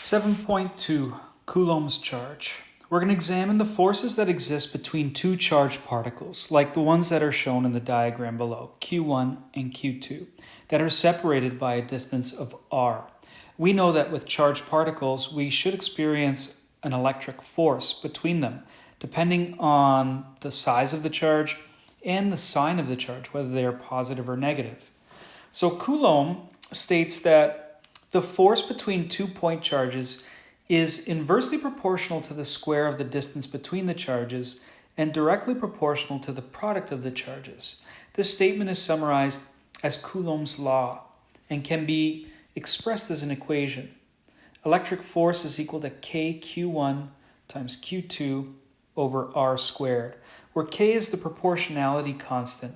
7.2 Coulomb's charge. We're going to examine the forces that exist between two charged particles, like the ones that are shown in the diagram below, Q1 and Q2, that are separated by a distance of r. We know that with charged particles, we should experience an electric force between them, depending on the size of the charge and the sign of the charge, whether they are positive or negative. So Coulomb states that the force between 2 point charges is inversely proportional to the square of the distance between the charges and directly proportional to the product of the charges. This statement is summarized as Coulomb's law and can be expressed as an equation. Electric force is equal to kQ1 times Q2 over r squared, where k is the proportionality constant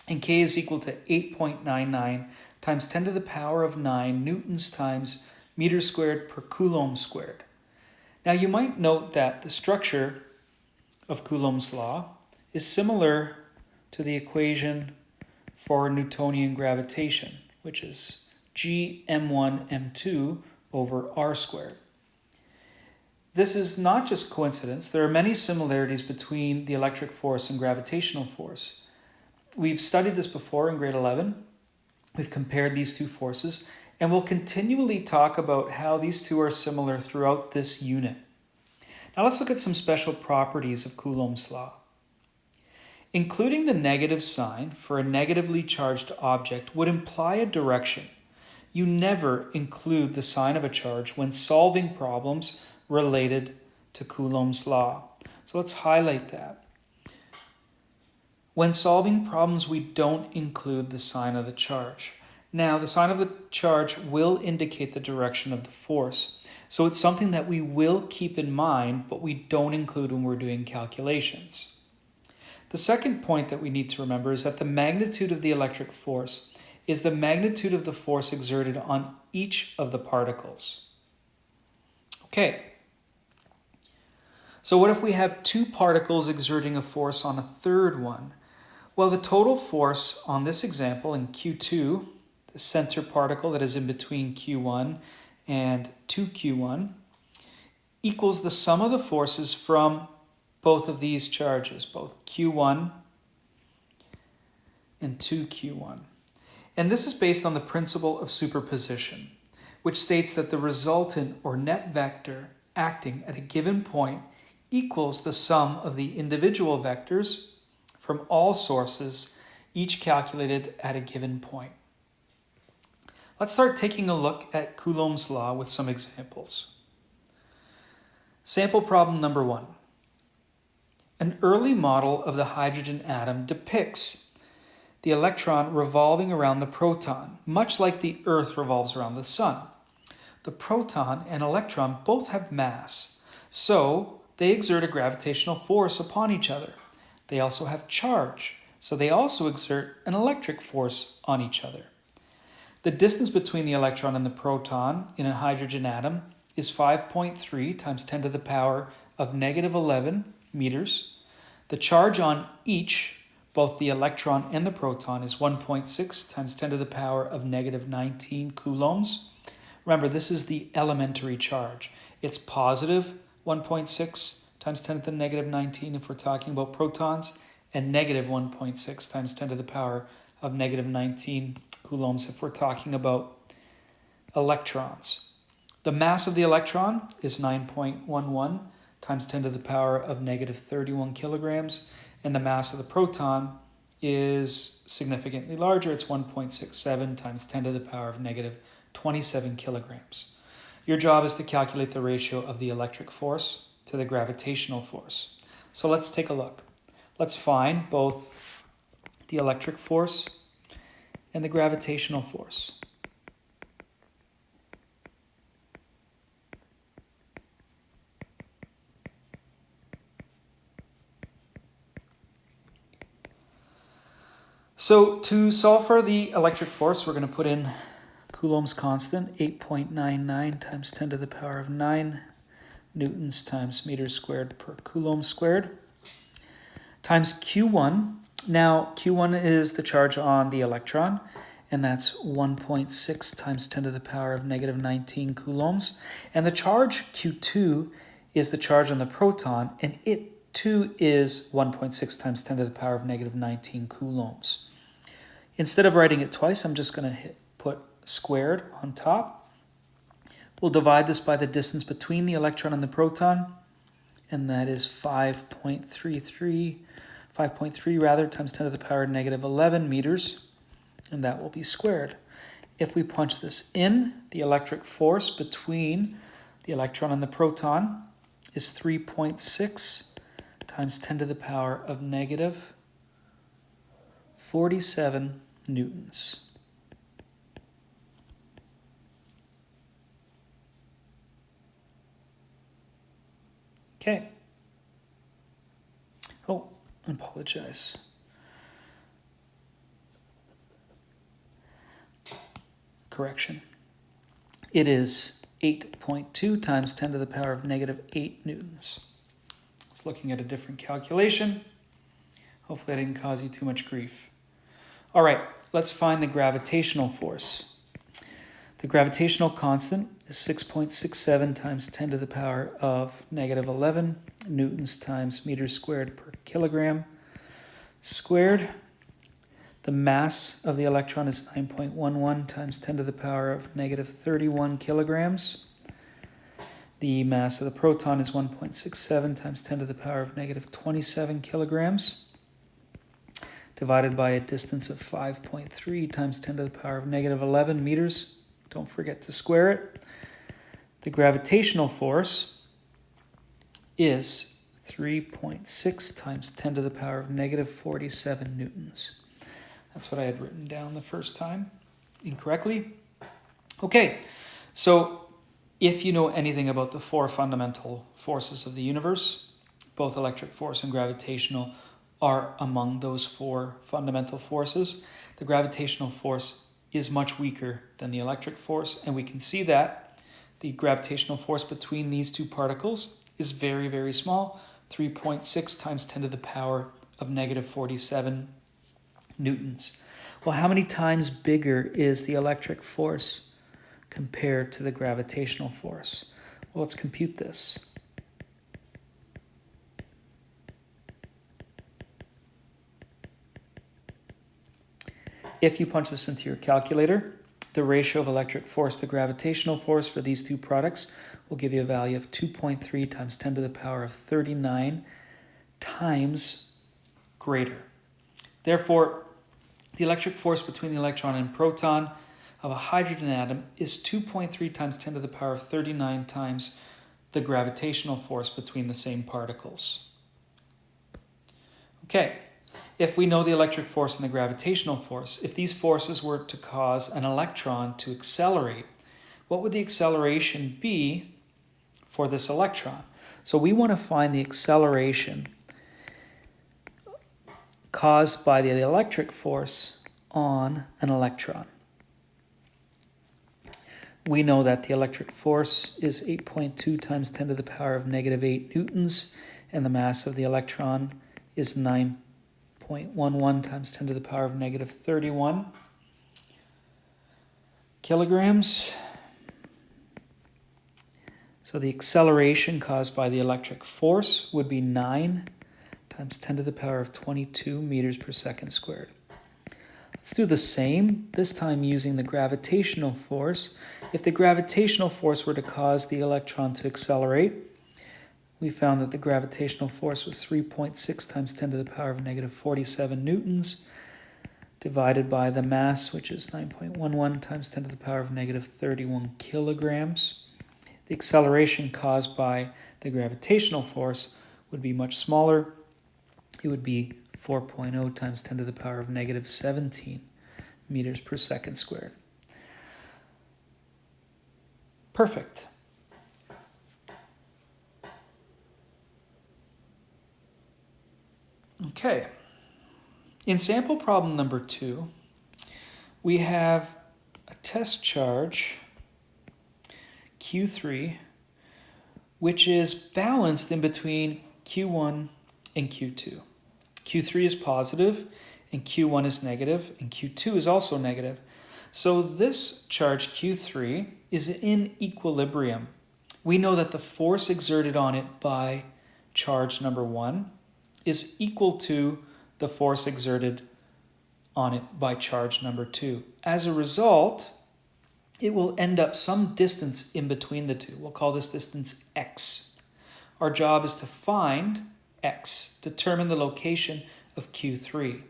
and k is equal to 8.99 times 10 to the power of 9 newtons times meters squared per Coulomb squared. Now you might note that the structure of Coulomb's law is similar to the equation for Newtonian gravitation, which is g m1 m2 over r squared. This is not just coincidence. There are many similarities between the electric force and gravitational force. We've studied this before in grade 11. We've compared these two forces, and we'll continually talk about how these two are similar throughout this unit. Now let's look at some special properties of Coulomb's law. Including the negative sign for a negatively charged object would imply a direction. You never include the sign of a charge when solving problems related to Coulomb's law. So let's highlight that. When solving problems, we don't include the sign of the charge. Now, the sign of the charge will indicate the direction of the force. So it's something that we will keep in mind, but we don't include when we're doing calculations. The second point that we need to remember is that the magnitude of the electric force is the magnitude of the force exerted on each of the particles. Okay. So what if we have two particles exerting a force on a third one? Well, the total force on this example in Q2, the center particle that is in between Q1 and 2Q1, equals the sum of the forces from both of these charges, both Q1 and 2Q1. And this is based on the principle of superposition, which states that the resultant or net vector acting at a given point equals the sum of the individual vectors from all sources, each calculated at a given point. Let's start taking a look at Coulomb's law with some examples. Sample problem number 1. An early model of the hydrogen atom depicts the electron revolving around the proton, much like the Earth revolves around the sun. The proton and electron both have mass, so they exert a gravitational force upon each other. They also have charge, so they also exert an electric force on each other. The distance between the electron and the proton in a hydrogen atom is 5.3 times 10 to the power of negative 11 meters. The charge on each, both the electron and the proton, is 1.6 times 10 to the power of negative 19 coulombs. Remember, this is the elementary charge. It's positive 1.6 times 10 to the negative 19 if we're talking about protons, and negative 1.6 times 10 to the power of negative 19 coulombs if we're talking about electrons. The mass of the electron is 9.11 times 10 to the power of negative 31 kilograms, and the mass of the proton is significantly larger. It's 1.67 times 10 to the power of negative 27 kilograms. Your job is to calculate the ratio of the electric force to the gravitational force. So let's take a look. Let's find both the electric force and the gravitational force. So to solve for the electric force, we're going to put in Coulomb's constant, 8.99 times 10 to the power of 9 newtons times meters squared per Coulomb squared, times Q1. Now, Q1 is the charge on the electron, and that's 1.6 times 10 to the power of negative 19 coulombs. And the charge Q2 is the charge on the proton, and it too is 1.6 times 10 to the power of negative 19 coulombs. Instead of writing it twice, I'm just going to put squared on top. We'll divide this by the distance between the electron and the proton, and that is 5.3 times 10 to the power of negative 11 meters, and that will be squared. If we punch this in, the electric force between the electron and the proton is 3.6 times 10 to the power of negative 47 newtons. Okay. Oh, I apologize. Correction. It is 8.2 times 10 to the power of negative 8 newtons. I was looking at a different calculation. Hopefully I didn't cause you too much grief. All right, let's find the gravitational force. The gravitational constant is 6.67 times 10 to the power of negative 11 newtons times meters squared per kilogram squared. The mass of the electron is 9.11 times 10 to the power of negative 31 kilograms. The mass of the proton is 1.67 times 10 to the power of negative 27 kilograms, divided by a distance of 5.3 times 10 to the power of negative 11 meters. Don't forget to square it. The gravitational force is 3.6 times 10 to the power of negative 47 newtons. That's what I had written down the first time incorrectly. Okay, so if you know anything about the four fundamental forces of the universe, both electric force and gravitational are among those four fundamental forces. The gravitational force is much weaker than the electric force, and we can see that the gravitational force between these two particles is very, very small, 3.6 times 10 to the power of negative 47 newtons. Well, how many times bigger is the electric force compared to the gravitational force? Well, let's compute this. If you punch this into your calculator, the ratio of electric force to gravitational force for these two products will give you a value of 2.3 times 10 to the power of 39 times greater. Therefore, the electric force between the electron and proton of a hydrogen atom is 2.3 times 10 to the power of 39 times the gravitational force between the same particles. Okay. If we know the electric force and the gravitational force, if these forces were to cause an electron to accelerate, what would the acceleration be for this electron? So we want to find the acceleration caused by the electric force on an electron. We know that the electric force is 8.2 times 10 to the power of negative 8 newtons, and the mass of the electron is 9.11 times 10 to the power of negative 31 kilograms. So the acceleration caused by the electric force would be 9 times 10 to the power of 22 meters per second squared. Let's do the same, this time using the gravitational force. If the gravitational force were to cause the electron to accelerate, we found that the gravitational force was 3.6 times 10 to the power of negative 47 newtons, divided by the mass, which is 9.11 times 10 to the power of negative 31 kilograms. The acceleration caused by the gravitational force would be much smaller. It would be 4.0 times 10 to the power of negative 17 meters per second squared. Perfect. Okay. In sample problem number 2, we have a test charge, Q3, which is balanced in between Q1 and Q2. Q3 is positive, and Q1 is negative, and Q2 is also negative. So this charge Q3 is in equilibrium. We know that the force exerted on it by charge number 1 is equal to the force exerted on it by charge number 2. As a result, it will end up some distance in between the two. We'll call this distance x. Our job is to find x, determine the location of Q3.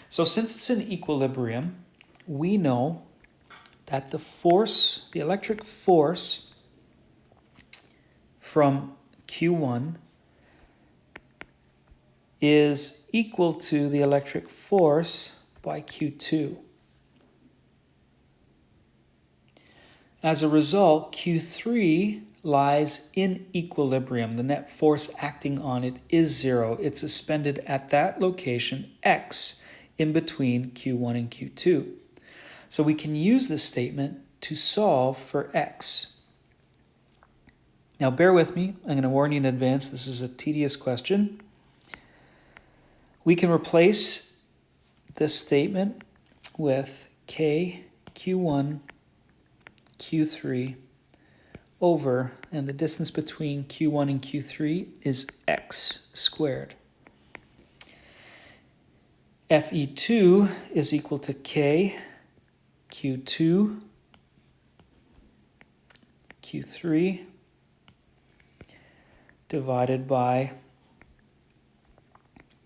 So since it's in equilibrium, we know that the force, the electric force from Q1 is equal to the electric force by Q2. As a result, Q3 lies in equilibrium. The net force acting on it is 0. It's suspended at that location, x, in between Q1 and Q2. So we can use this statement to solve for x. Now bear with me. I'm going to warn you in advance. This is a tedious question. We can replace this statement with k Q1 Q3 over, and the distance between Q1 and Q3 is x squared. Fe2 is equal to k Q2 Q3 divided by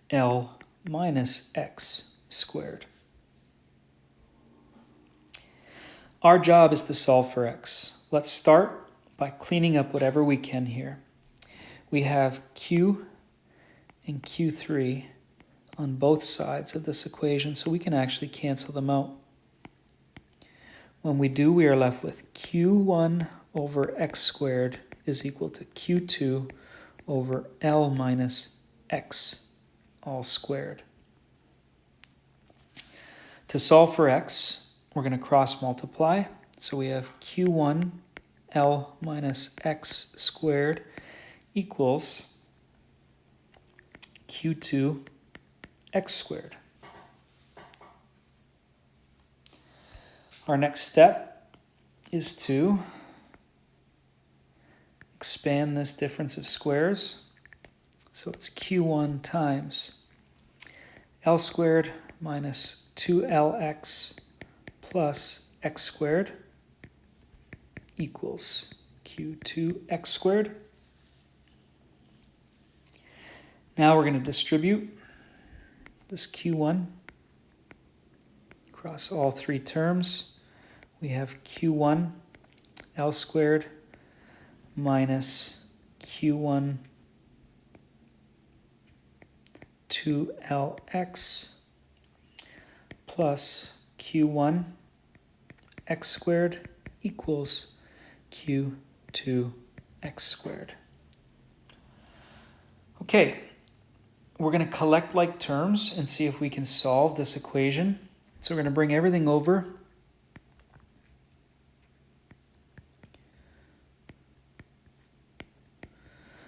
L minus x squared. Our job is to solve for x. Let's start by cleaning up whatever we can here. We have Q and Q3 on both sides of this equation, so we can actually cancel them out. When we do, we are left with Q1 over x squared is equal to Q2 over L minus x all squared. To solve for x, we're going to cross multiply. So we have Q1 L minus x squared equals Q2 x squared. Our next step is to expand this difference of squares. So it's Q1 times L squared minus 2LX plus x squared equals Q2x squared. Now we're going to distribute this Q1 across all three terms. We have Q1 L squared minus Q1 2LX plus Q1 x squared equals Q2 x squared. Okay, we're going to collect like terms and see if we can solve this equation. So we're going to bring everything over.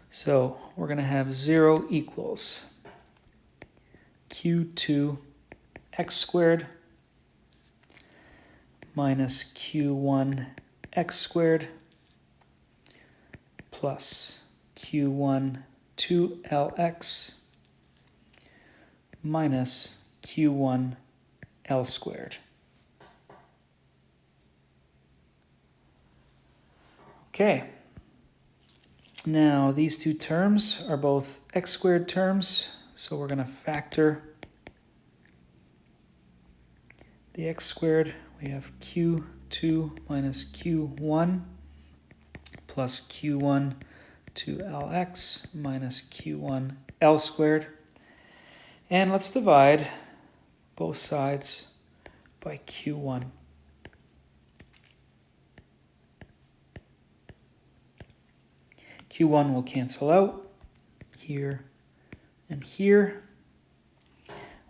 So we're going to have 0 equals Q2 x squared minus Q1 x squared plus Q1 2LX minus Q1 L squared. Okay, now these two terms are both x squared terms, so we're going to factor the x squared. We have Q2 minus Q1 plus Q1 2LX minus Q1 L squared. And let's divide both sides by Q1. Q1 will cancel out here and here.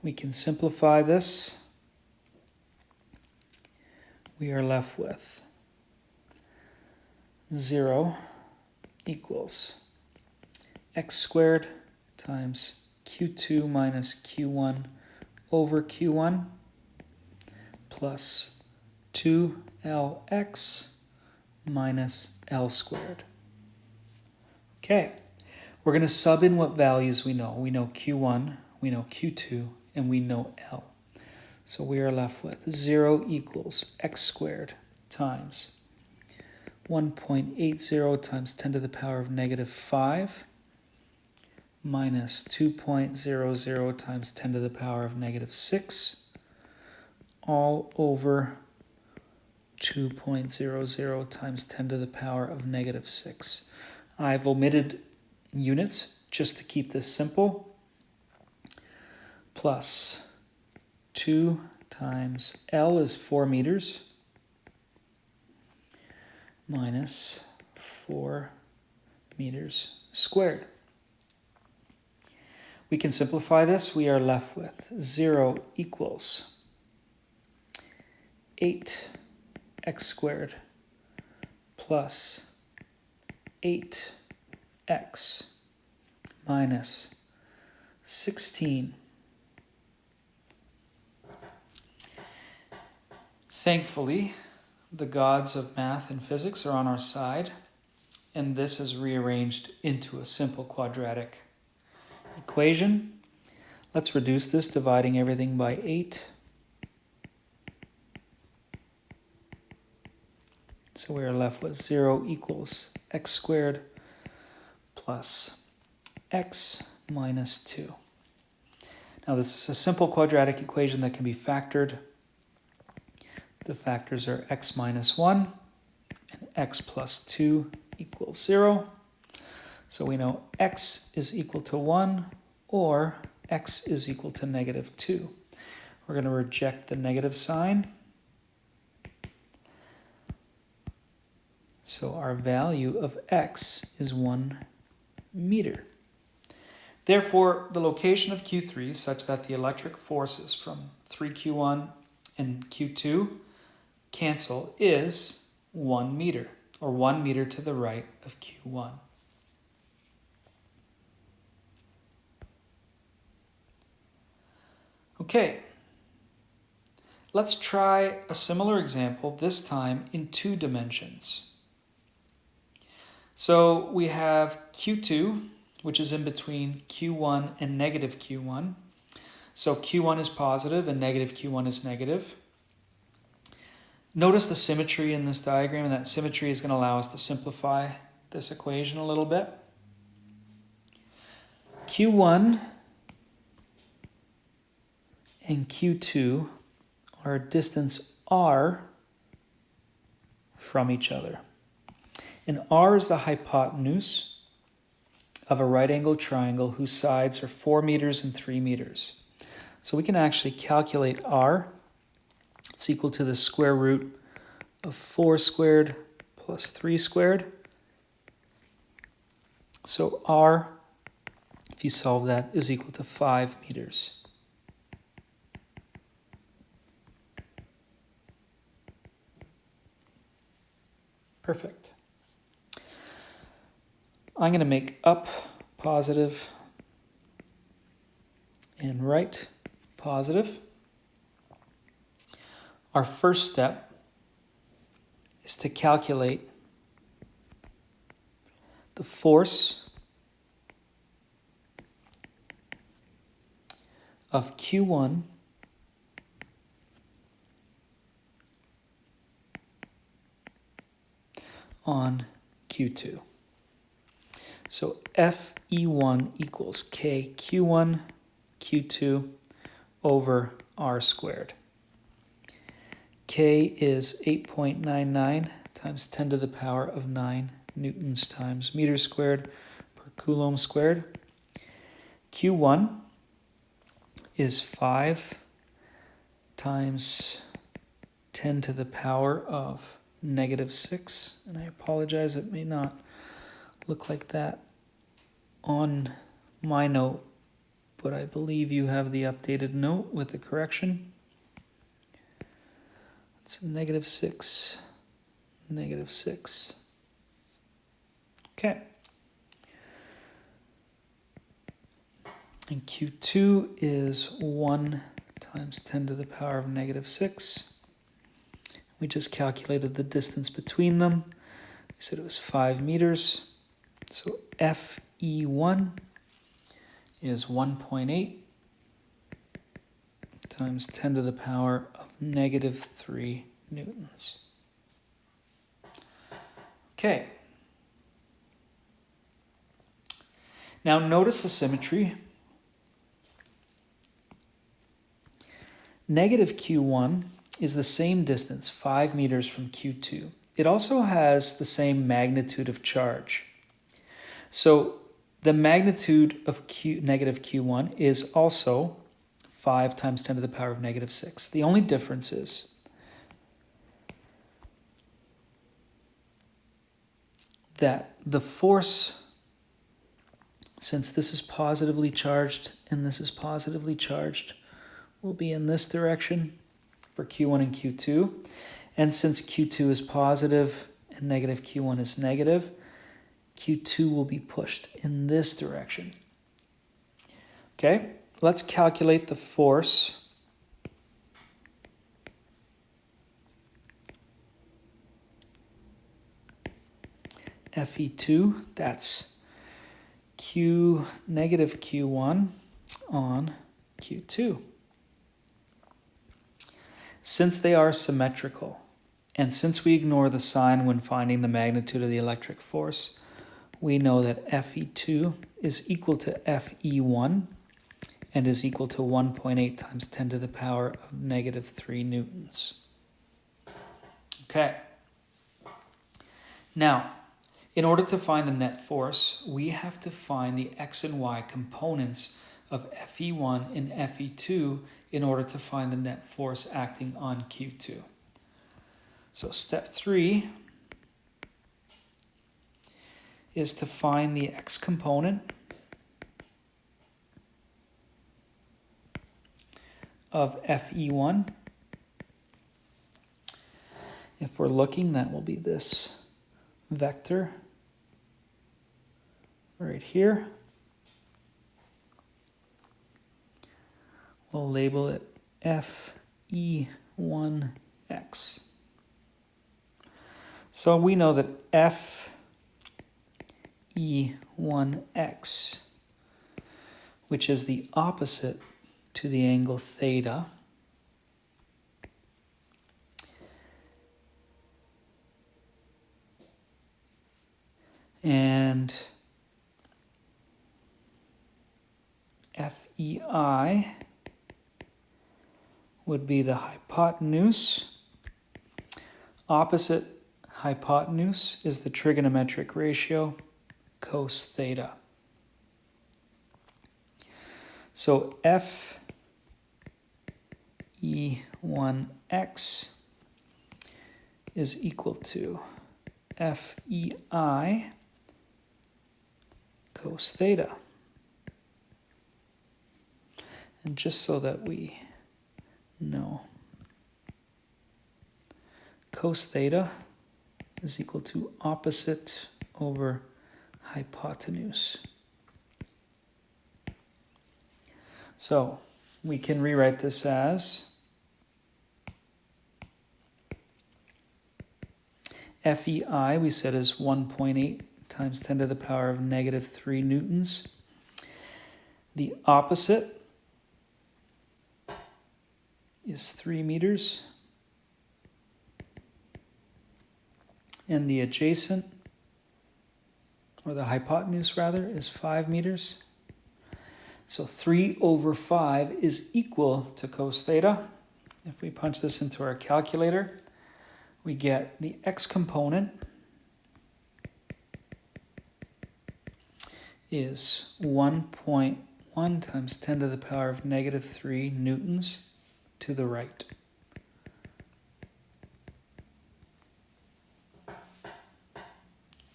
We can simplify this. We are left with 0 equals x squared times Q2 minus Q1 over Q1 plus 2Lx minus L squared. Okay, we're going to sub in what values we know. We know Q1, we know Q2, and we know L. So we are left with 0 equals x squared times 1.80 times 10 to the power of negative 5 minus 2.00 times 10 to the power of negative 6 all over 2.00 times 10 to the power of negative 6. I've omitted units just to keep this simple. Plus 2 times L is 4 meters minus 4 meters squared. We can simplify this. We are left with 0 equals 8x squared plus 8x minus 16. Thankfully, the gods of math and physics are on our side, and this is rearranged into a simple quadratic equation. Let's reduce this, dividing everything by 8. So we are left with 0 equals x squared plus x minus 2. Now this is a simple quadratic equation that can be factored. The factors are x minus 1 and x plus 2 equals 0. So we know x is equal to 1 or x is equal to negative 2. We're going to reject the negative sign. So our value of x is 1 meter. Therefore, the location of Q3 is such that the electric forces from 3Q1 and Q2 cancel is 1 meter, or 1 meter to the right of Q1. Okay, let's try a similar example, this time in 2 dimensions. So we have Q2, which is in between Q1 and negative Q1. So Q1 is positive and negative Q1 is negative. Notice the symmetry in this diagram, and that symmetry is going to allow us to simplify this equation a little bit. Q1 and Q2 are a distance r from each other. And r is the hypotenuse of a right-angled triangle whose sides are 4 meters and 3 meters. So we can actually calculate r. It's equal to the square root of 4 squared plus 3 squared. So r, if you solve that, is equal to 5 meters. Perfect. I'm going to make up positive and right positive. Our first step is to calculate the force of Q1 on Q2. So FE1 equals KQ1 Q2 over R squared. K is 8.99 times 10 to the power of 9 newtons times meters squared per Coulomb squared. Q1 is 5 times 10 to the power of negative 6. And I apologize, it may not look like that on my note, but I believe you have the updated note with the correction. It's negative 6, negative 6. Okay. And Q2 is 1 times 10 to the power of negative 6. We just calculated the distance between them. We said it was 5 meters. So FE1 is 1.8 times 10 to the power of negative 3 newtons. Okay. Now notice the symmetry. Negative Q1 is the same distance, 5 meters from Q2. It also has the same magnitude of charge. So the magnitude of negative Q1 is also 5 times 10 to the power of negative 6. The only difference is that the force, since this is positively charged and this is positively charged, will be in this direction for Q1 and Q2. And since Q2 is positive and negative Q1 is negative, Q2 will be pushed in this direction. Okay, let's calculate the force. Fe2, that's negative Q1 on Q2. Since they are symmetrical, and since we ignore the sign when finding the magnitude of the electric force, we know that Fe2 is equal to Fe1 and is equal to 1.8 times 10 to the power of negative 3 newtons. Okay. Now, in order to find the net force, we have to find the x and y components of Fe1 and Fe2 in order to find the net force acting on Q2. So step 3 is to find the x component of Fe1. If we're looking, that will be this vector right here. We'll label it Fe1x. So we know that Fe1x, which is the opposite to the angle theta, and FEI would be the hypotenuse. Opposite hypotenuse is the trigonometric ratio cos theta. So Fe1x is equal to FEI cos theta. And just so that we know, cos theta is equal to opposite over hypotenuse. So we can rewrite this as FEI, we said, is 1.8 times 10 to the power of negative 3 newtons. The opposite is 3 meters. And the adjacent, or the hypotenuse rather, is 5 meters. So 3 over 5 is equal to cos theta. If we punch this into our calculator, we get the x component is 1.1 times 10 to the power of negative 3 newtons to the right.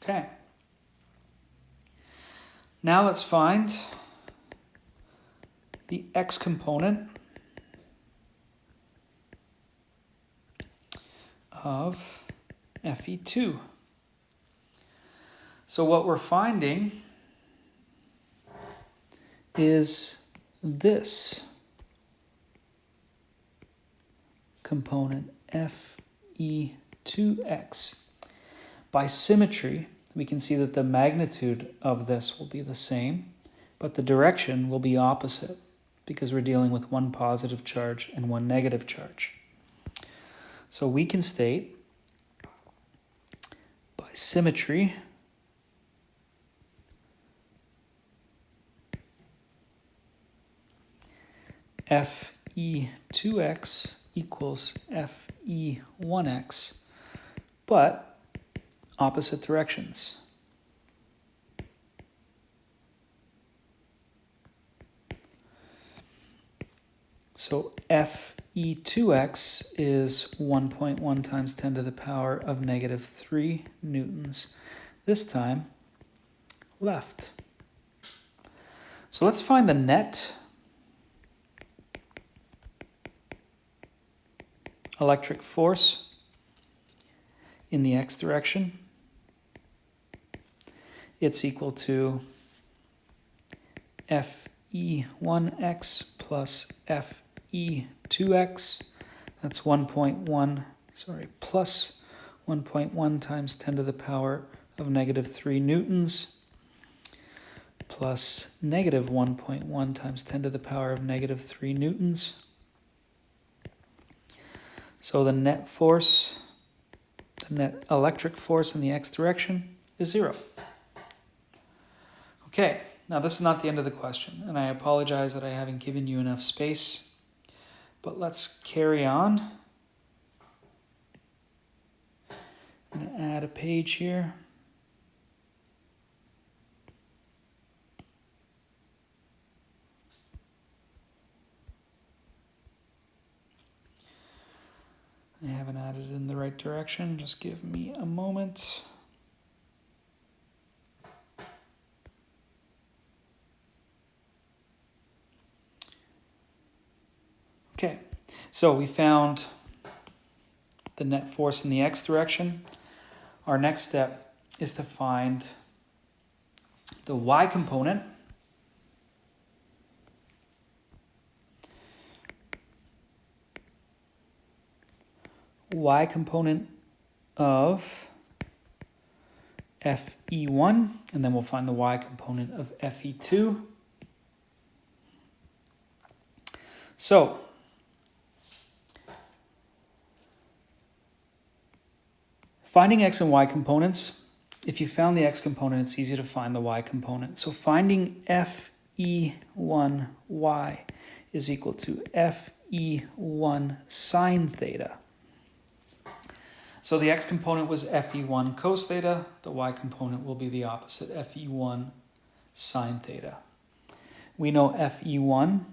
Okay. Now let's find the x component of Fe2. So what we're finding is this component Fe2x. By symmetry, we can see that the magnitude of this will be the same, but the direction will be opposite because we're dealing with one positive charge and one negative charge. So we can state by symmetry Fe2x equals Fe1x, but opposite directions. So Fe2x is 1.1 times 10 to the power of negative 3 newtons. This time, left. So let's find the net electric force in the x direction. It's equal to Fe1x plus Fe2x. That's plus 1.1 times 10 to the power of negative 3 newtons plus negative 1.1 times 10 to the power of negative 3 newtons. So the net force, the net electric force in the x direction is 0. Okay, now this is not the end of the question, and I apologize that I haven't given you enough space, but let's carry on. I'm going to add a page here. I haven't added it in the right direction. Just give me a moment. Okay, so we found the net force in the x direction. Our next step is to find the y component. Y component of Fe1, and then we'll find the y component of Fe2. So, finding x and y components, if you found the x component, it's easy to find the y component. So finding Fe1y is equal to Fe1 sine theta. So the x component was Fe1 cos theta, the y component will be the opposite, Fe1 sine theta. We know Fe1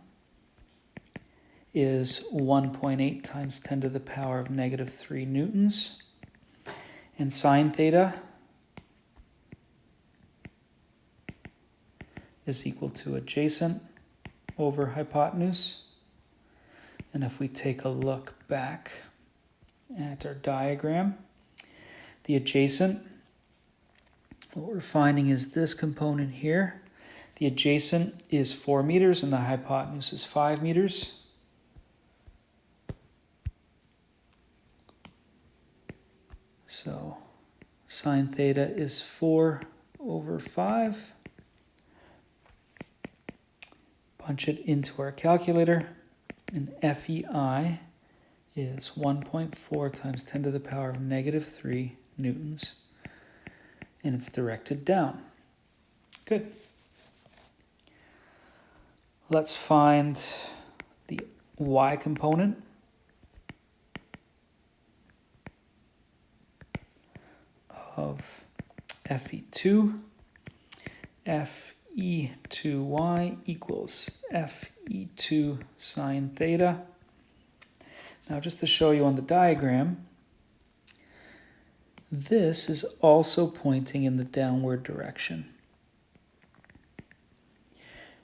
is 1.8 times 10 to the power of negative 3 newtons, and sine theta is equal to adjacent over hypotenuse. And if we take a look back at our diagram, the adjacent, what we're finding is this component here. The adjacent is 4 meters and the hypotenuse is 5 meters. So sine theta is 4 over 5. Punch it into our calculator, and FEI is 1.4 times 10 to the power of negative 3 newtons, and it's directed down. Good. Let's find the y component of Fe2. Fe2y equals Fe2 sine theta. Now, just to show you on the diagram, this is also pointing in the downward direction.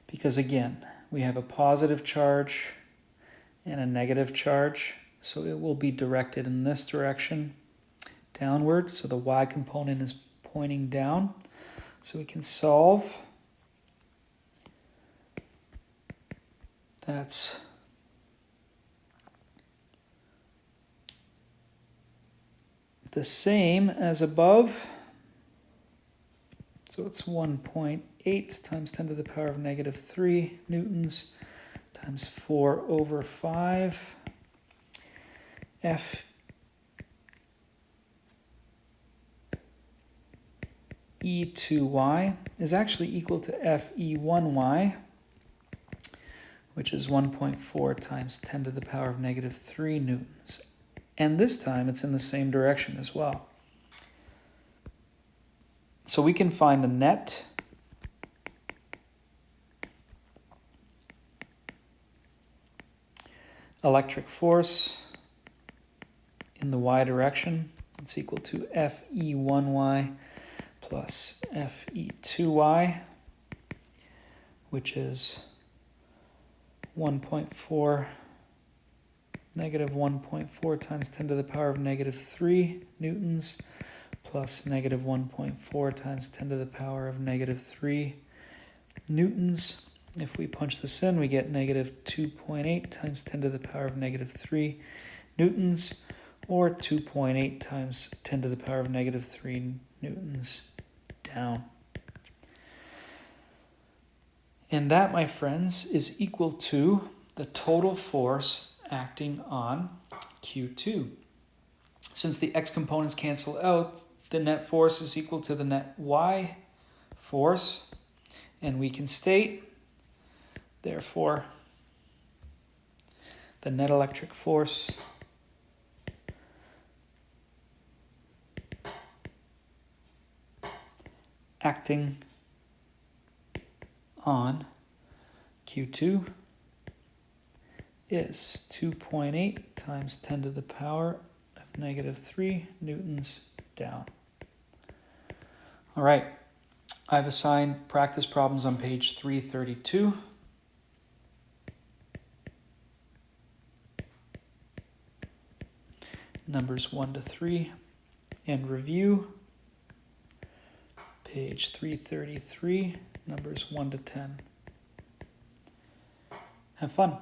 Because again, we have a positive charge and a negative charge, so it will be directed in this direction, downward. So the y component is pointing down. So we can solve. That's the same as above. So it's 1.8 times 10 to the power of negative 3 newtons times 4 over 5. Fe2y is actually equal to Fe1y, which is 1.4 times 10 to the power of negative 3 newtons. And this time it's in the same direction as well. So we can find the net electric force in the y direction. It's equal to Fe1y plus Fe2y, which is negative 1.4 times 10 to the power of negative 3 newtons plus negative 1.4 times 10 to the power of negative 3 newtons. If we punch this in, we get negative 2.8 times 10 to the power of negative 3 newtons, or 2.8 times 10 to the power of negative 3 newtons down. And that, my friends, is equal to the total force acting on Q2. Since the x components cancel out, the net force is equal to the net y force, and we can state, therefore, the net electric force acting on Q2 is 2.8 times 10 to the power of negative 3 newtons down. All right, I've assigned practice problems on page 332. Numbers 1 to 3, and review page 333, numbers 1 to 10. Have fun.